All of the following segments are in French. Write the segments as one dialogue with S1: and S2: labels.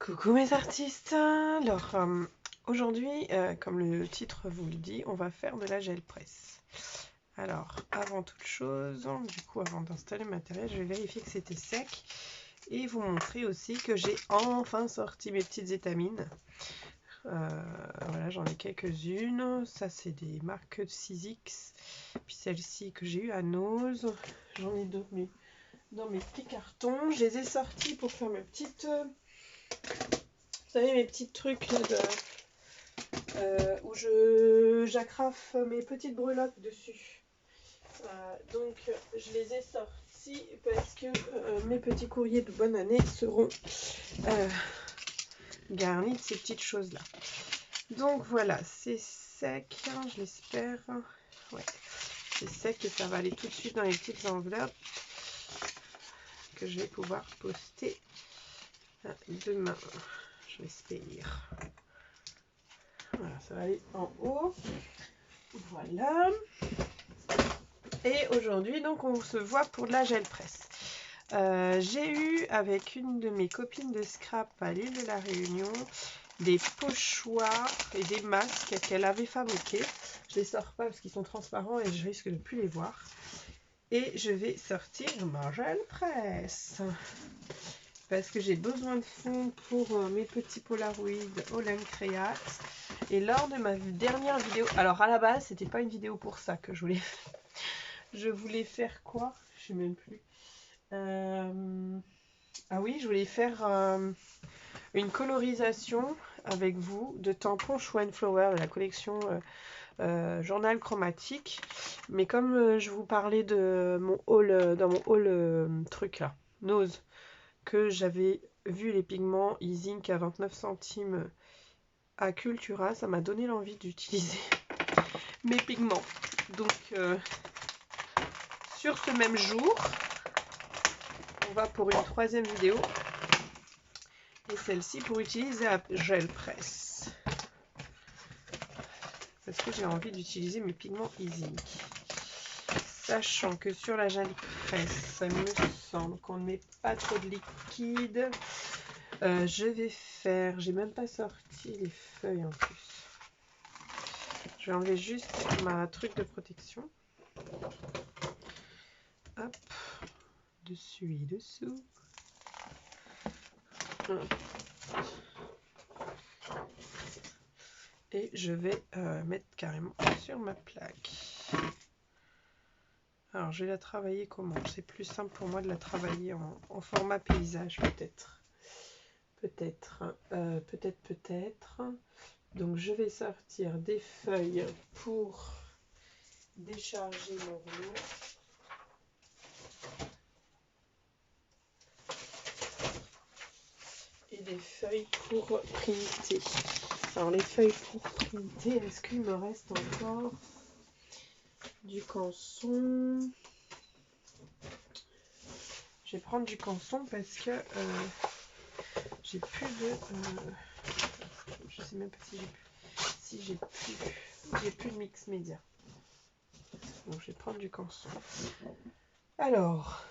S1: Coucou mes artistes. Alors aujourd'hui, comme le titre vous le dit, on va faire de la gel presse. Alors avant toute chose, du coup avant d'installer le matériel, je vais vérifier que c'était sec et vous montrer aussi que j'ai enfin sorti mes petites étamines. Voilà, j'en ai quelques-unes. Ça c'est des marques de 6X. Puis celle-ci que j'ai eu à Nose. J'en ai deux dans mes petits cartons. Je les ai sortis pour faire mes petites... Vous savez, mes petits trucs là où j'agrafe mes petites breloques dessus. Donc je les ai sortis parce que mes petits courriers de bonne année seront garnis de ces petites choses là. Donc voilà, c'est sec, je l'espère. Ouais, c'est sec et ça va aller tout de suite dans les petites enveloppes que je vais pouvoir poster demain. Je l'espère. Voilà, ça va aller en haut. Voilà. Et aujourd'hui, donc, on se voit pour de la gel presse. J'ai eu avec une de mes copines de scrap à l'île de la Réunion des pochoirs et des masques qu'elle avait fabriqués. Je les sors pas parce qu'ils sont transparents et je risque de plus les voir. Et je vais sortir ma gel presse parce que j'ai besoin de fond pour mes petits Polaroid Olen Create. Et lors de ma dernière vidéo, alors à la base c'était pas une vidéo pour ça que je voulais faire. Je voulais faire quoi? Je sais même plus. Ah oui, je voulais faire une colorisation avec vous de tampons Show & Flower de la collection Journal Chromatique. Mais comme je vous parlais de mon haul, dans mon haul truc là, Nose, que j'avais vu les pigments E-Zinc à 29 centimes à Cultura, ça m'a donné l'envie d'utiliser mes pigments. Donc sur ce même jour, on va pour une troisième vidéo et celle-ci pour utiliser la gel presse parce que j'ai envie d'utiliser mes pigments E-Zinc, sachant que sur la gel presse il me semble qu'on ne met pas trop de liquide. Je vais faire, j'ai même pas sorti les feuilles en plus, je vais enlever juste ma truc de protection, hop, dessus et dessous. Et je vais mettre carrément sur ma plaque. Alors je vais la travailler comment? C'est plus simple pour moi de la travailler en format paysage peut-être. Peut-être. Donc je vais sortir des feuilles pour décharger mon rouleau. Et des feuilles pour printer. Alors les feuilles pour printer, est-ce qu'il me reste encore du canson? Je vais prendre du canson parce que j'ai plus de... je sais même pas si j'ai plus de mix média. Donc je vais prendre du canson. Alors,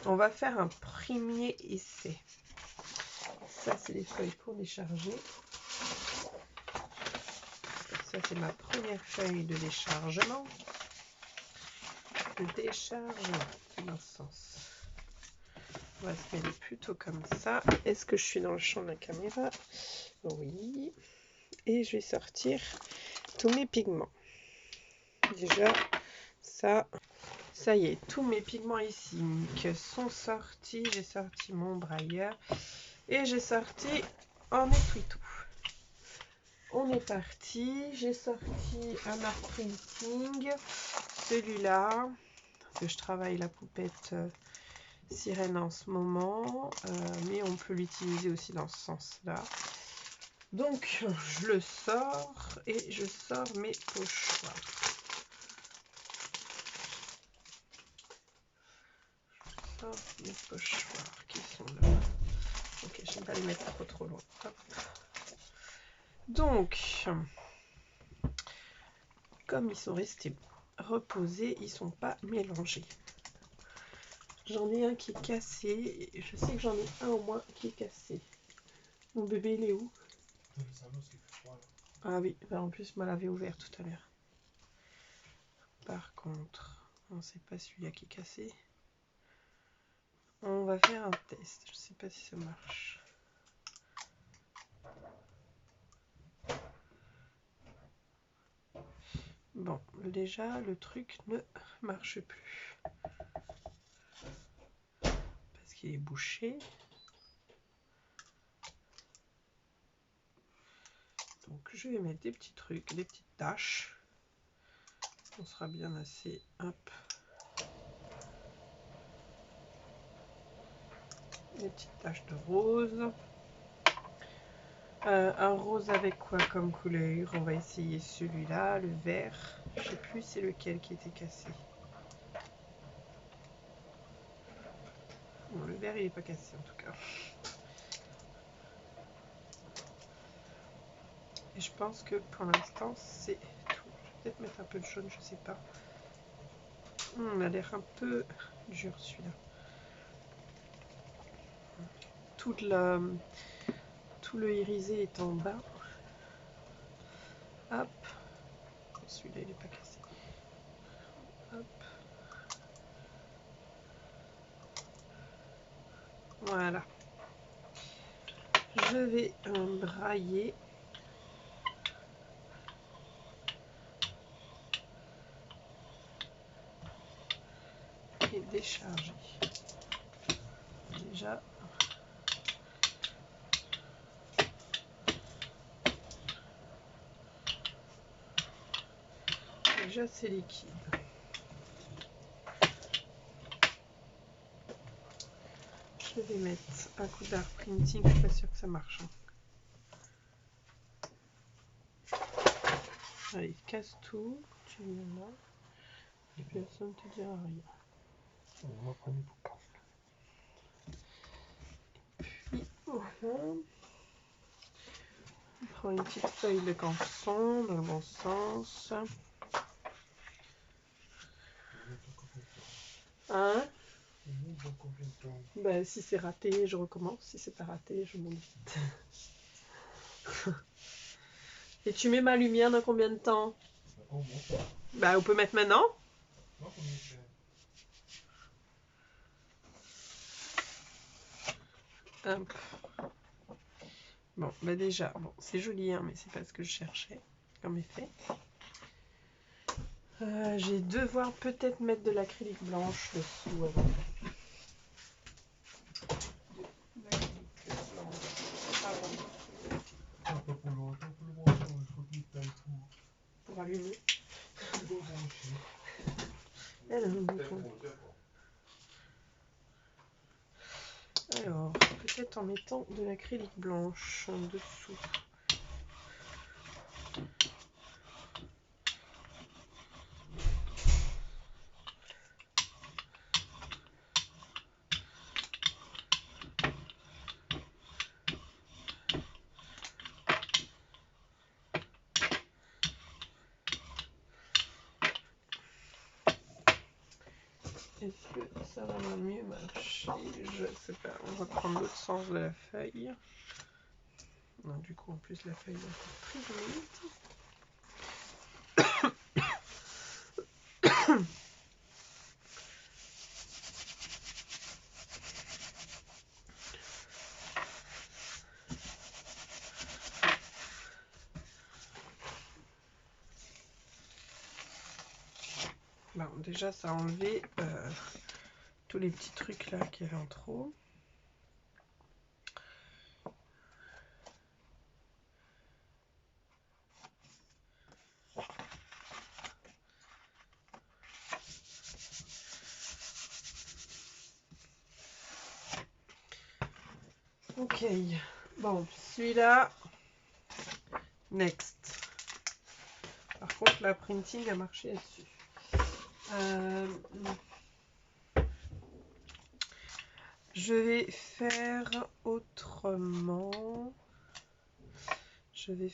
S1: on va faire un premier essai. Ça, c'est les feuilles pour décharger. Ça, c'est ma première feuille de déchargement. De déchargement, dans ce sens. On va se mettre plutôt comme ça. Est-ce que je suis dans le champ de la caméra? Oui. Et je vais sortir tous mes pigments. Déjà, ça y est, tous mes pigments ici qui sont sortis. J'ai sorti mon brailleur et j'ai sorti un essuie-tout. On est parti. J'ai sorti un art printing, celui-là, parce que je travaille la poupette sirène en ce moment, mais on peut l'utiliser aussi dans ce sens-là. Donc je le sors et je sors mes pochoirs. Je sors mes pochoirs qui sont là. Ok, je ne vais pas les mettre trop loin. Hop. Donc, comme ils sont restés reposés, ils ne sont pas mélangés. J'en ai un qui est cassé. Je sais que j'en ai un au moins qui est cassé. Mon bébé, il est où?
S2: Dans le salon, ce qui fait froid là.
S1: Ah oui, bah en plus, moi l'avait ouvert tout à l'heure. Par contre, non, c'est pas celui-là qui est cassé. On va faire un test. Je sais pas si ça marche. Bon, déjà, le truc ne marche plus. Parce qu'il est bouché. Donc, je vais mettre des petits trucs, des petites taches. On sera bien assez. Hop. Des petites taches de rose. Un rose avec quoi comme couleur? On va essayer celui-là, le vert. Je sais plus c'est lequel qui était cassé. Bon, le vert il est pas cassé en tout cas. Et je pense que pour l'instant c'est tout. Je vais peut-être mettre un peu de jaune, je sais pas. Il a l'air un peu dur celui-là. Tout le irisé est en bas. Hop. Celui-là il est pas cassé. Hop. Voilà. Je vais brailler. Et décharger. Déjà. Déjà c'est liquide. Je vais mettre un coup d'art printing, je suis pas sûre que ça marche. Allez, casse tout, tu viens là, et personne ne te dira rien.
S2: On va prendre pour casser.
S1: Puis voilà. On prend une petite feuille de canson dans le bon sens. Hein?
S2: Combien de temps?
S1: Ben, si c'est raté, je recommence. Si c'est pas raté, je monte vite. Et tu mets ma lumière dans combien de temps? Ben, on peut mettre maintenant?
S2: Non, combien de temps?
S1: Hop. Bon, ben déjà, bon, c'est joli, hein, mais c'est pas ce que je cherchais comme effet. Je vais devoir peut-être mettre de l'acrylique blanche dessous avant. Pour allumer. Alors, peut-être en mettant de l'acrylique blanche en dessous. Est-ce que ça va mieux marcher? Je sais pas. On va prendre l'autre sens de la feuille. Non, du coup, en plus, la feuille est encore très vite. Bon, déjà, ça a enlevé tous les petits trucs là qu'il y avait en trop. Ok, bon, celui-là, next. Par contre, la printing a marché là-dessus. Je vais faire autrement. Je vais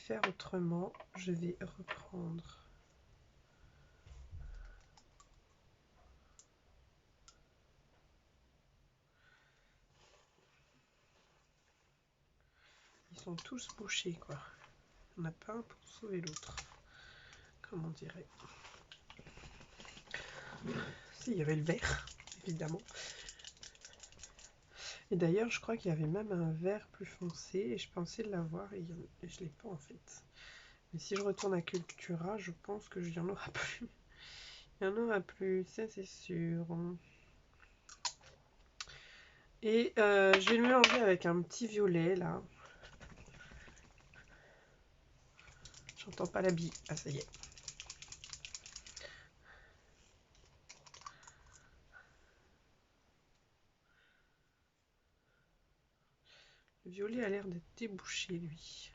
S1: reprendre. Ils sont tous bouchés, quoi. Il n'y en a pas un pour sauver l'autre. Comme on dirait. Si, il y avait le vert, évidemment. Et d'ailleurs, je crois qu'il y avait même un vert plus foncé. Et je pensais l'avoir et je ne l'ai pas en fait. Mais si je retourne à Cultura, je pense que il n'y en aura plus. Il n'y en aura plus, ça c'est sûr. Et je vais le mélanger avec un petit violet là. J'entends pas la bille. Ah, ça y est. Le violet a l'air d'être débouché, lui.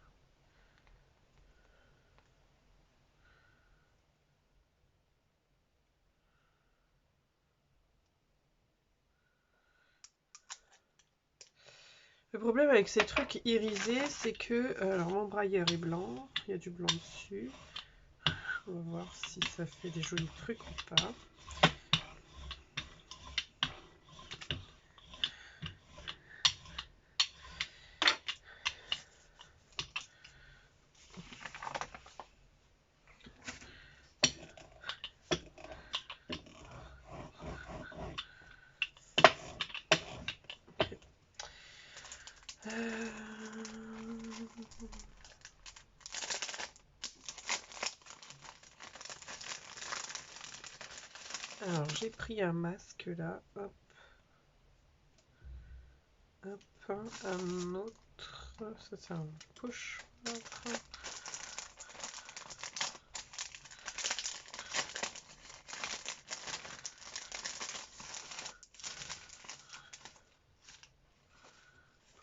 S1: Le problème avec ces trucs irisés, c'est que... alors, mon brailleur est blanc. Il y a du blanc dessus. On va voir si ça fait des jolis trucs ou pas. Alors, j'ai pris un masque là. Hop. Hop. Un autre. Ça, c'est un pochoir.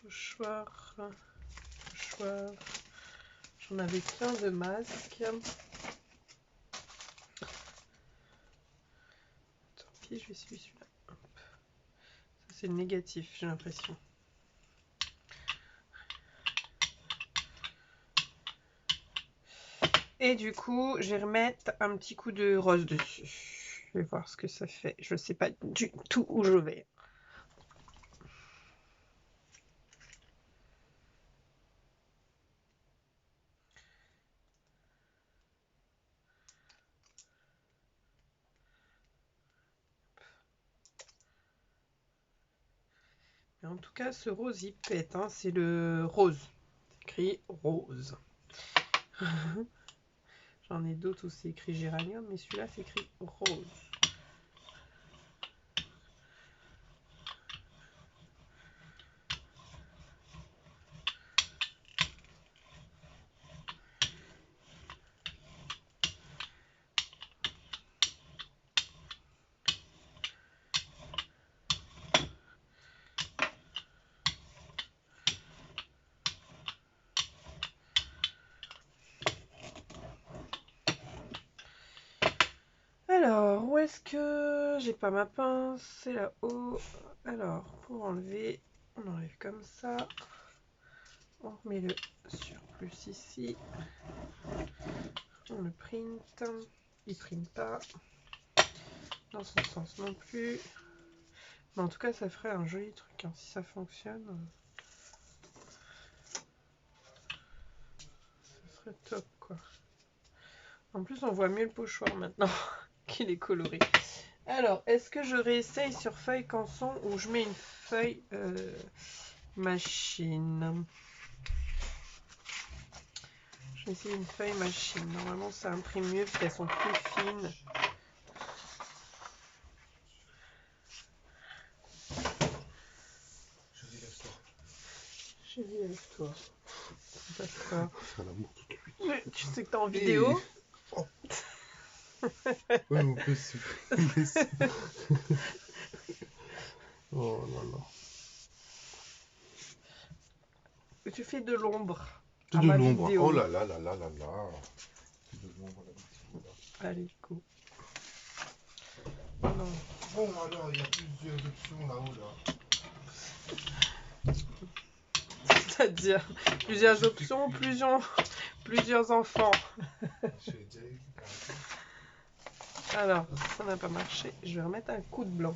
S1: Pochoir. Pochoir. J'en avais plein de masques. Tant pis, je vais suivre celui-là. Ça, c'est le négatif, j'ai l'impression. Et du coup, je vais remettre un petit coup de rose dessus. Je vais voir ce que ça fait. Je ne sais pas du tout où je vais. Mais en tout cas, ce rose, il pète. Hein. C'est le rose. C'est écrit rose. J'en ai d'autres où c'est écrit géranium, mais celui-là, c'est écrit rose. Alors, où est-ce que j'ai pas ma pince? C'est là-haut. Alors, pour enlever, on enlève comme ça. On remet le surplus ici. On le print. Il print pas. Dans son sens non plus. Mais en tout cas, ça ferait un joli truc hein, si ça fonctionne. Ce serait top quoi. En plus, on voit mieux le pochoir maintenant qu'il est coloré. Alors, est-ce que je réessaye sur feuille canson ou je mets une feuille machine? Je vais essayer une feuille machine. Normalement, ça imprime mieux parce qu'elles sont plus fines. Chérie, lève-toi. D'accord. Tu sais que t'es en vidéo.
S2: Oh. Ouais, on peut se oh là là.
S1: Tu fais de l'ombre.
S2: Tout de l'ombre. Oh là là là là là là. De l'ombre là.
S1: Allez, go. Oh non.
S2: Bon, alors, il y a plusieurs options là-haut là.
S1: C'est-à-dire plusieurs options, plusieurs enfants. Alors, ça n'a pas marché. Je vais remettre un coup de blanc.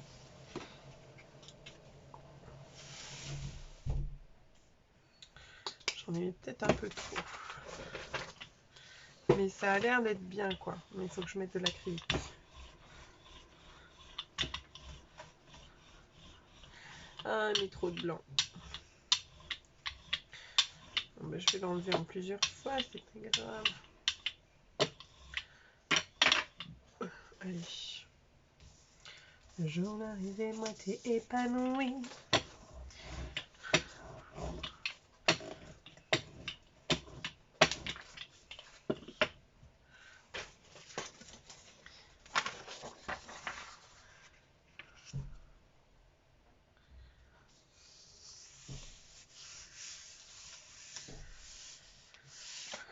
S1: j'en ai mis peut-être un peu trop. Mais ça a l'air d'être bien quoi. Mais il faut que je mette de l'acrylique. Ah, mis trop de blanc. Bon, ben, je vais l'enlever en plusieurs fois, c'est pas grave. Allez. Le jour d'arrivée, moi t'es épanoui.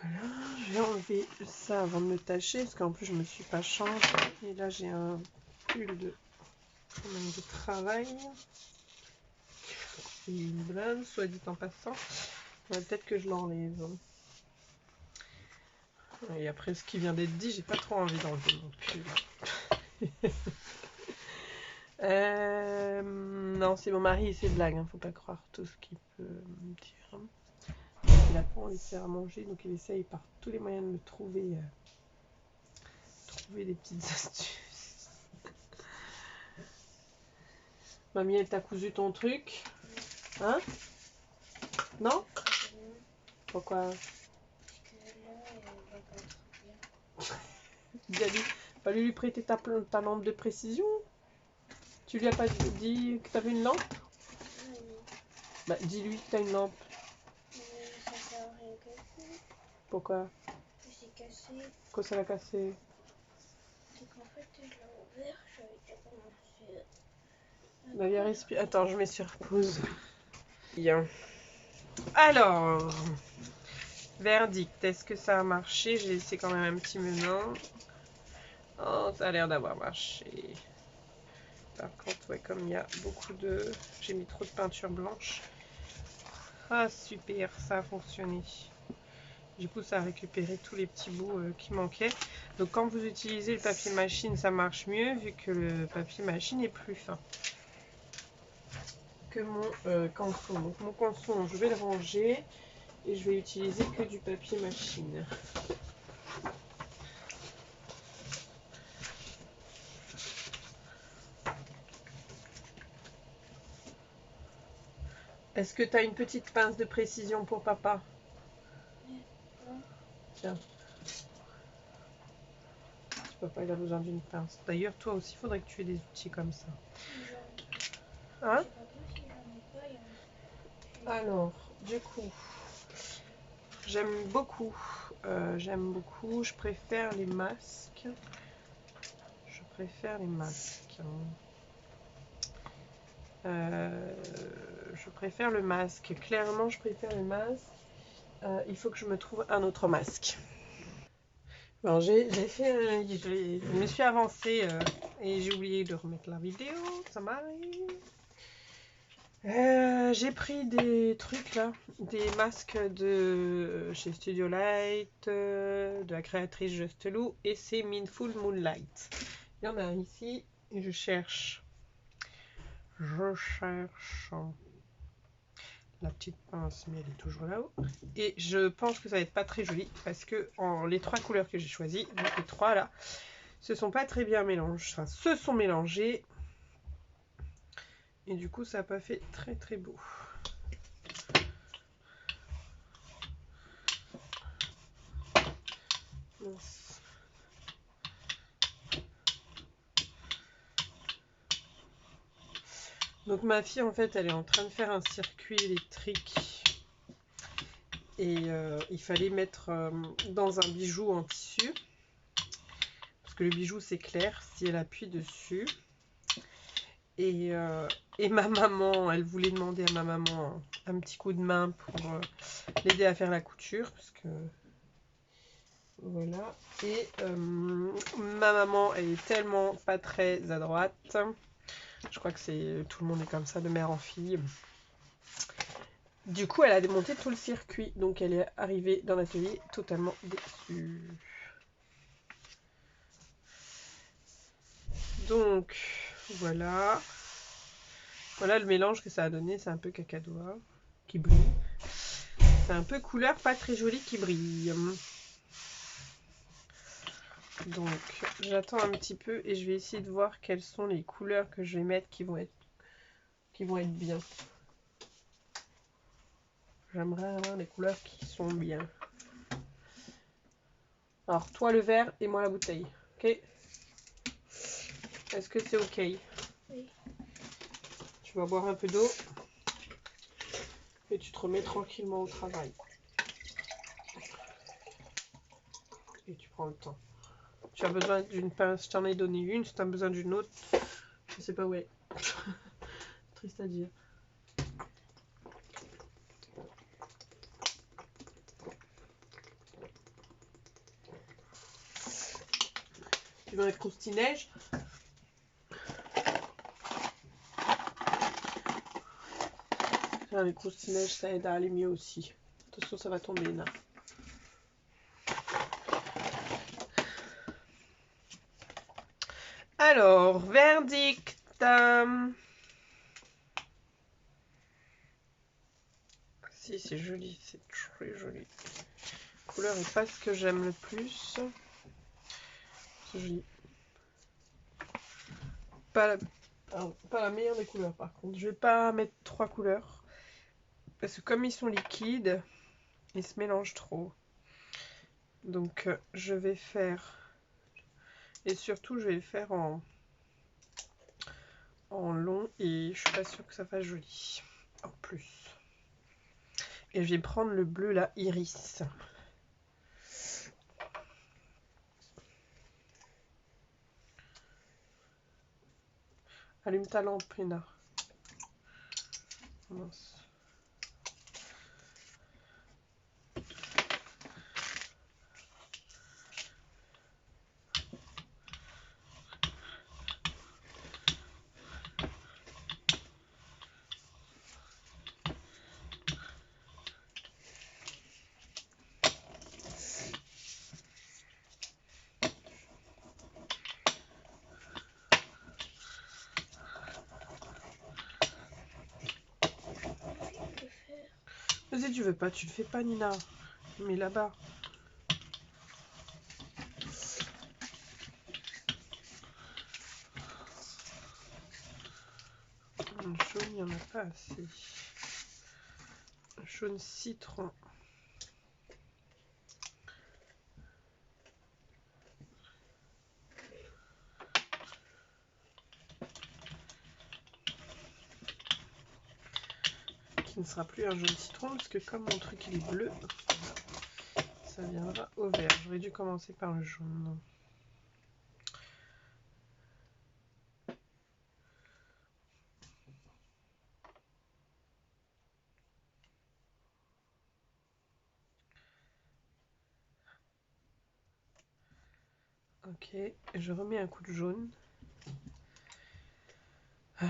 S1: Voilà, je vais enlever ça avant de me tâcher parce qu'en plus je me suis pas changée. Et là j'ai un pull de, quand même de travail. C'est une blinde, soit dit en passant. Peut-être que je l'enlève. Et après ce qui vient d'être dit, j'ai pas trop envie d'enlever mon pull. Non, c'est mon mari, c'est blague, hein, faut pas croire tout ce qu'il peut me dire. Il a pas envie de faire à manger, donc il essaye par tous les moyens de me trouver des petites astuces. Mamie, elle t'a cousu ton truc? Hein? Non? Pourquoi? Pas lui prêter ta lampe de précision? Tu lui as pas dit que t'avais une lampe? Bah dis-lui que t'as une lampe.
S3: Ça sert à rien casser.
S1: Pourquoi?
S3: C'est cassé.
S1: Pourquoi ça l'a cassé?
S3: C'est qu'en fait, je l'ai ouvert, j'avais déjà commencé.
S1: Bah viens respirer. Attends, je mets sur pause. Bien. Alors, verdict, est-ce que ça a marché? J'ai laissé quand même un petit menin. Oh, ça a l'air d'avoir marché. Par contre, ouais, comme il y a beaucoup de... J'ai mis trop de peinture blanche. Ah, super, ça a fonctionné. Du coup, ça a récupéré tous les petits bouts qui manquaient. Donc, quand vous utilisez le papier machine, ça marche mieux, vu que le papier machine est plus fin que mon canson. Donc, mon canson, je vais le ranger et je vais utiliser que du papier machine. Est-ce que tu as une petite pince de précision pour papa? Tiens. Papa, il a besoin d'une pince. D'ailleurs, toi aussi, il faudrait que tu aies des outils comme ça. Hein? Alors, du coup, j'aime beaucoup. Je préfère les masques. Je préfère le masque. Clairement, je préfère le masque. Il faut que je me trouve un autre masque. Bon, je me suis avancée et j'ai oublié de remettre la vidéo. Ça m'arrive. J'ai pris des trucs là, des masques de chez Studio Light, de la créatrice Just Lou, et c'est Mindful Moonlight. Il y en a un ici et je cherche la petite pince, mais elle est toujours là-haut. Et je pense que ça va être pas très joli parce que les trois couleurs que j'ai choisies, donc les trois là, se sont pas très bien mélangées, enfin se sont mélangées. Et du coup, ça n'a pas fait très très beau. Mince. Donc ma fille, en fait, elle est en train de faire un circuit électrique. Et il fallait mettre dans un bijou en tissu. Parce que le bijou, c'est clair si elle appuie dessus. Et ma maman, elle voulait demander à ma maman un petit coup de main pour l'aider à faire la couture. Parce que voilà. Et ma maman, elle est tellement pas très à droite. Je crois que c'est tout le monde est comme ça, de mère en fille. Du coup, elle a démonté tout le circuit. Donc, elle est arrivée dans l'atelier totalement déçue. Donc, voilà. Voilà le mélange que ça a donné. C'est un peu cacadois qui brille. C'est un peu couleur pas très jolie qui brille. Donc j'attends un petit peu et je vais essayer de voir quelles sont les couleurs que je vais mettre qui vont être bien. J'aimerais avoir des couleurs qui sont bien. Alors toi le vert et moi la bouteille. Ok? Est-ce que c'est ok?
S3: Oui.
S1: Tu vas boire un peu d'eau et tu te remets tranquillement au travail. Et tu prends le temps. Tu as besoin d'une pince, je t'en ai donné une, si tu as besoin d'une autre, je sais pas où elle est. Triste à dire. Tu veux un croustillage? Les croustillage, ça aide à aller mieux aussi. Attention, ça va tomber là. Alors, verdict. Si, c'est joli, c'est très joli. La couleur n'est pas ce que j'aime le plus. C'est joli. Pas la meilleure des couleurs par contre. Je vais pas mettre 3 couleurs. Parce que comme ils sont liquides, ils se mélangent trop. Donc je vais faire... Et surtout je vais le faire en long. Et je suis pas sûre que ça fasse joli. En plus. Et je vais prendre le bleu là, iris. Allume ta lampe, Rina. Mince. Mais si tu veux pas, tu le fais pas, Nina. Mais là-bas. Le jaune, il n'y en a pas assez. Jaune citron. Qui ne sera plus un jaune citron, parce que comme mon truc il est bleu, ça viendra au vert. J'aurais dû commencer par le jaune. Ok, je remets un coup de jaune. Ouais,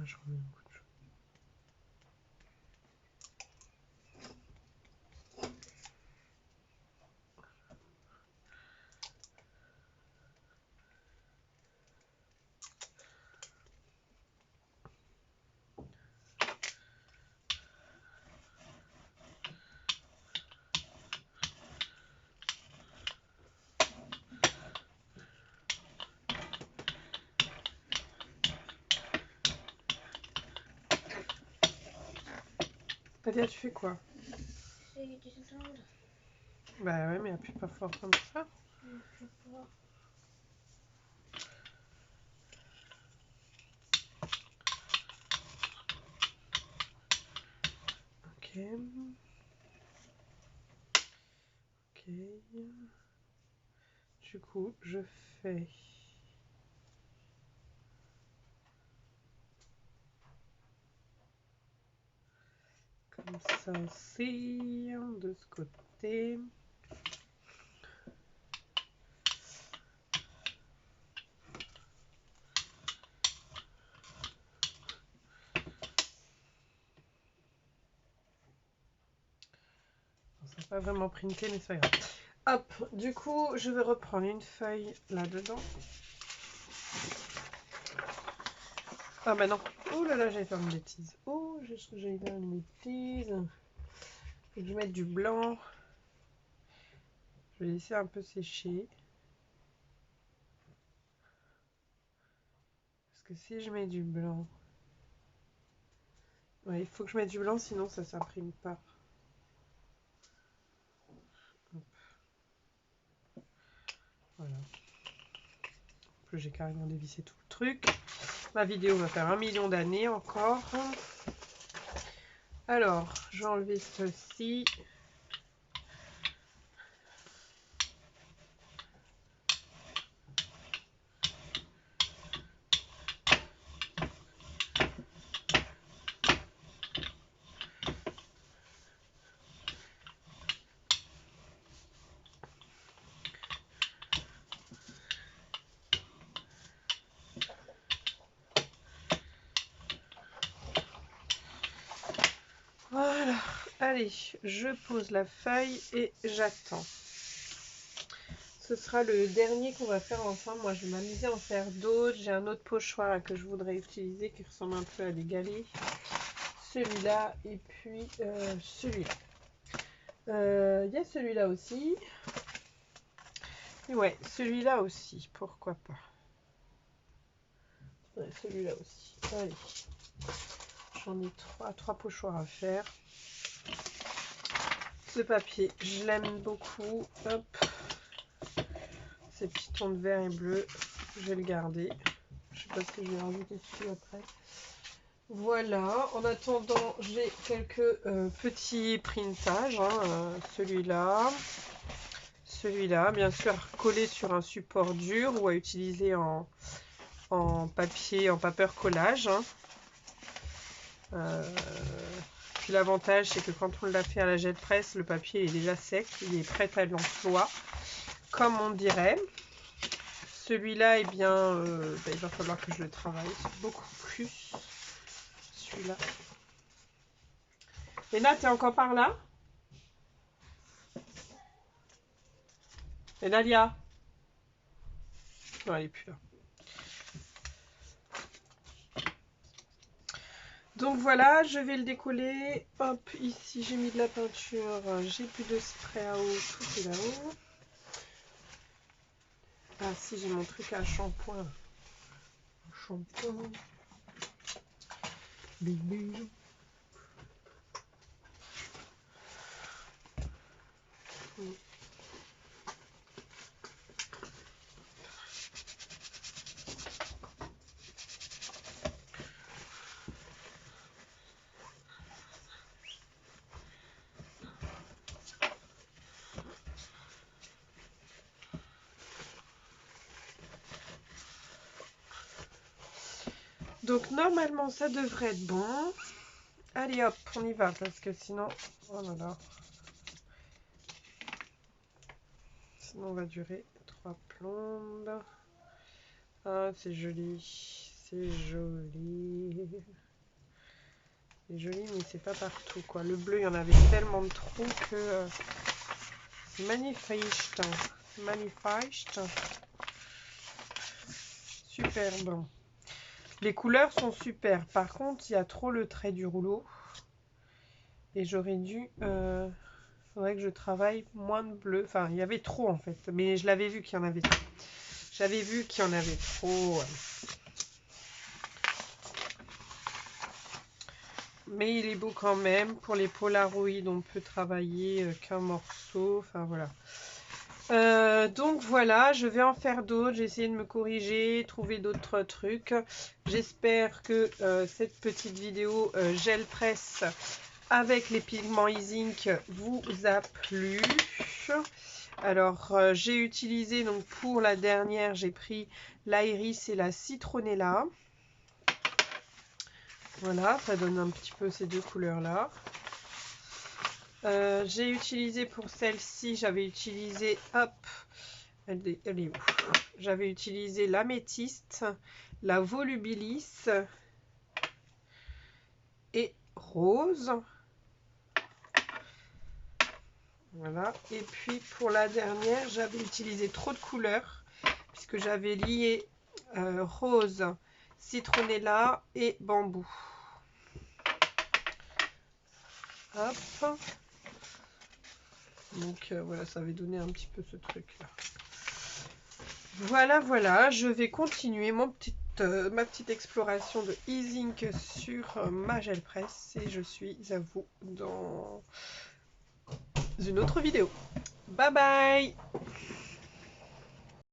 S1: je remets un coup de jaune. Nadia, tu fais quoi?
S3: C'est descendre.
S1: Bah ouais, mais appuie pas fort comme ça.
S3: Je sais pas.
S1: Ok. Ok. Du coup, je fais... Comme ça aussi, de ce côté. Ça n'a pas vraiment printé, mais c'est pas grave. Hop, du coup, je vais reprendre une feuille là-dedans. Ah bah non. Oh là là, j'allais faire une bêtise. Oh, j'allais faire une bêtise. Faut que je mette du blanc. Je vais laisser un peu sécher. Parce que si je mets du blanc... Ouais, il faut que je mette du blanc, sinon ça s'imprime pas. Hop. Voilà. En plus, j'ai carrément dévissé tout le truc. Ma vidéo va faire 1 million d'années encore. Alors, je vais enlever ceci. Voilà. Allez, je pose la feuille et j'attends. Ce sera le dernier qu'on va faire ensemble. Moi, je vais m'amuser à en faire d'autres. J'ai un autre pochoir que je voudrais utiliser qui ressemble un peu à des galets. Celui-là et puis celui-là. Il y a celui-là aussi. Et ouais, celui-là aussi. Pourquoi pas. Ouais, celui-là aussi. Allez. J'en ai trois pochoirs à faire. Ce papier, je l'aime beaucoup. Hop. Ces petits tons de vert et bleu, je vais le garder. Je sais pas ce que je vais rajouter dessus après. Voilà, en attendant, j'ai quelques petits printages. Celui-là, celui-là, bien sûr, collé sur un support dur ou à utiliser en papier, en paper collage. Puis l'avantage, c'est que quand on l'a fait à la jet presse, le papier est déjà sec, il est prêt à l'emploi, comme on dirait. Celui-là, eh bien, il va falloir que je le travaille beaucoup plus. Celui-là. Et là, t'es encore par là? Et Nalia? Non, elle n'est plus là. Donc voilà, je vais le décoller. Hop, ici, j'ai mis de la peinture. J'ai plus de spray à eau. Tout est là-haut. Ah si, j'ai mon truc à shampoing. Shampoing. Bébé. Donc normalement ça devrait être bon. Allez hop, on y va parce que sinon, oh là là, sinon on va durer 3 plombes. Ah c'est joli, c'est joli, c'est joli mais c'est pas partout quoi. Le bleu il y en avait tellement de trous que c'est magnifique, magnifique, superbe. Les couleurs sont super. Par contre, il y a trop le trait du rouleau. Et j'aurais dû... faudrait que je travaille moins de bleu. Enfin, il y avait trop en fait. Mais je l'avais vu qu'il y en avait trop. J'avais vu qu'il y en avait trop. Mais il est beau quand même. Pour les Polaroid, on peut travailler qu'un morceau. Enfin, voilà. Donc voilà, je vais en faire d'autres, j'ai essayé de me corriger, trouver d'autres trucs. J'espère que cette petite vidéo gel presse avec les pigments e-zinc vous a plu. Alors j'ai utilisé, donc pour la dernière, j'ai pris l'iris et la citronella. Voilà, ça donne un petit peu ces deux couleurs là. J'ai utilisé pour celle-ci, j'avais utilisé, hop, elle est où? J'avais utilisé l'améthyste, la volubilis et rose. Voilà. Et puis pour la dernière, j'avais utilisé trop de couleurs puisque j'avais lié rose citronnella et bambou. Hop. Donc voilà, ça avait donné un petit peu ce truc là. Voilà, voilà, je vais continuer ma petite exploration de e-ink sur ma gel presse et je suis à vous dans une autre vidéo. Bye bye!